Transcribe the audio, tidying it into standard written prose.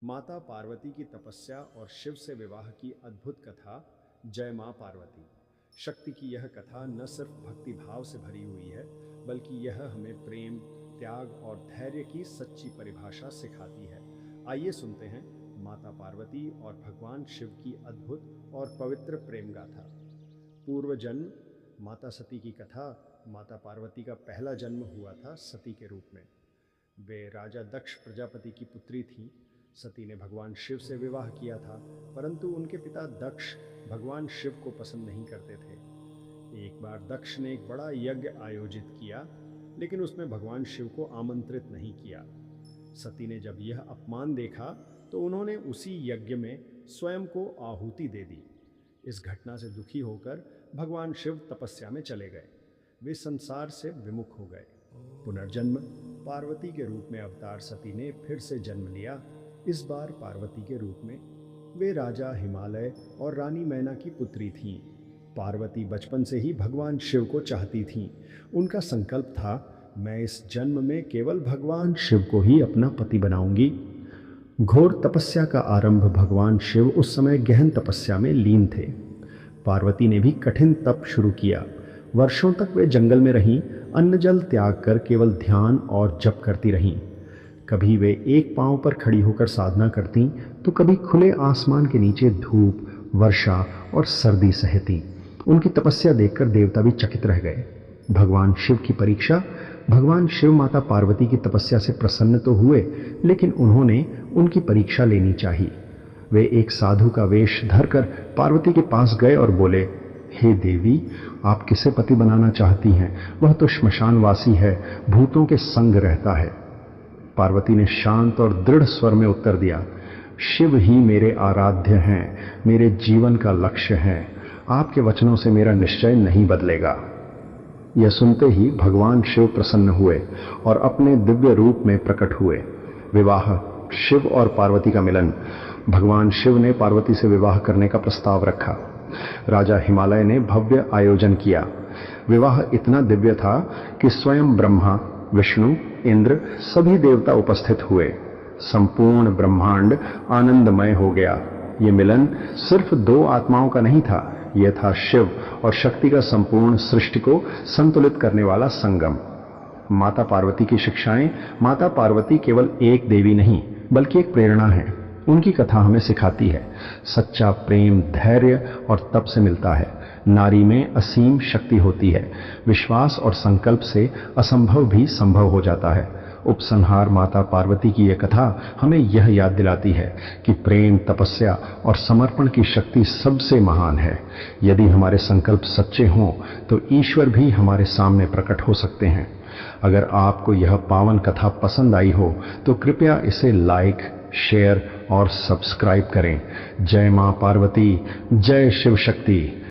माता पार्वती की तपस्या और शिव से विवाह की अद्भुत कथा। जय मां पार्वती। शक्ति की यह कथा न सिर्फ भक्ति भाव से भरी हुई है, बल्कि यह हमें प्रेम, त्याग और धैर्य की सच्ची परिभाषा सिखाती है। आइए सुनते हैं माता पार्वती और भगवान शिव की अद्भुत और पवित्र प्रेम गाथा। पूर्व जन्म। माता सती की कथा। माता पार्वती का पहला जन्म हुआ था सती के रूप में। वे राजा दक्ष प्रजापति की पुत्री थीं। सती ने भगवान शिव से विवाह किया था, परंतु उनके पिता दक्ष भगवान शिव को पसंद नहीं करते थे। एक बार दक्ष ने एक बड़ा यज्ञ आयोजित किया, लेकिन उसमें भगवान शिव को आमंत्रित नहीं किया। सती ने जब यह अपमान देखा तो उन्होंने उसी यज्ञ में स्वयं को आहुति दे दी। इस घटना से दुखी होकर भगवान शिव तपस्या में चले गए। वे संसार से विमुख हो गए। पुनर्जन्म। पार्वती के रूप में अवतार सती ने फिर से जन्म लिया। इस बार पार्वती के रूप में। वे राजा हिमालय और रानी मैना की पुत्री थीं। पार्वती बचपन से ही भगवान शिव को चाहती थीं। उनका संकल्प था, मैं इस जन्म में केवल भगवान शिव को ही अपना पति बनाऊंगी। घोर तपस्या का आरंभ। भगवान शिव उस समय गहन तपस्या में लीन थे। पार्वती ने भी कठिन तप शुरू किया। वर्षों तक वे जंगल में रहीं, अन्न जल त्याग कर केवल ध्यान और जप करती रहीं। कभी वे एक पांव पर खड़ी होकर साधना करतीं, तो कभी खुले आसमान के नीचे धूप, वर्षा और सर्दी सहती। उनकी तपस्या देखकर देवता भी चकित रह गए। भगवान शिव की परीक्षा। भगवान शिव माता पार्वती की तपस्या से प्रसन्न तो हुए, लेकिन उन्होंने उनकी परीक्षा लेनी चाहिए। वे एक साधु का वेश धरकर पार्वती के पास गए और बोले, हे देवी, आप किसे पति बनाना चाहती हैं? वह तो श्मशानवासी है, भूतों के संग रहता है। पार्वती ने शांत और दृढ़ स्वर में उत्तर दिया, शिव ही मेरे आराध्य हैं, मेरे जीवन का लक्ष्य है। आपके वचनों से मेरा निश्चय नहीं बदलेगा। यह सुनते ही भगवान शिव प्रसन्न हुए और अपने दिव्य रूप में प्रकट हुए। विवाह। शिव और पार्वती का मिलन। भगवान शिव ने पार्वती से विवाह करने का प्रस्ताव रखा। राजा हिमालय ने भव्य आयोजन किया। विवाह इतना दिव्य था कि स्वयं ब्रह्मा, विष्णु, इंद्र सभी देवता उपस्थित हुए। संपूर्ण ब्रह्मांड आनंदमय हो गया। ये मिलन सिर्फ दो आत्माओं का नहीं था, यह था शिव और शक्ति का संपूर्ण सृष्टि को संतुलित करने वाला संगम। माता पार्वती की शिक्षाएं। माता पार्वती केवल एक देवी नहीं, बल्कि एक प्रेरणा है। उनकी कथा हमें सिखाती है, सच्चा प्रेम धैर्य और तप से मिलता है। नारी में असीम शक्ति होती है। विश्वास और संकल्प से असंभव भी संभव हो जाता है। उपसंहार। माता पार्वती की यह कथा हमें यह याद दिलाती है कि प्रेम, तपस्या और समर्पण की शक्ति सबसे महान है। यदि हमारे संकल्प सच्चे हों तो ईश्वर भी हमारे सामने प्रकट हो सकते हैं। अगर आपको यह पावन कथा पसंद आई हो तो कृपया इसे लाइक, शेयर और सब्सक्राइब करें। जय मां पार्वती, जय शिव शक्ति।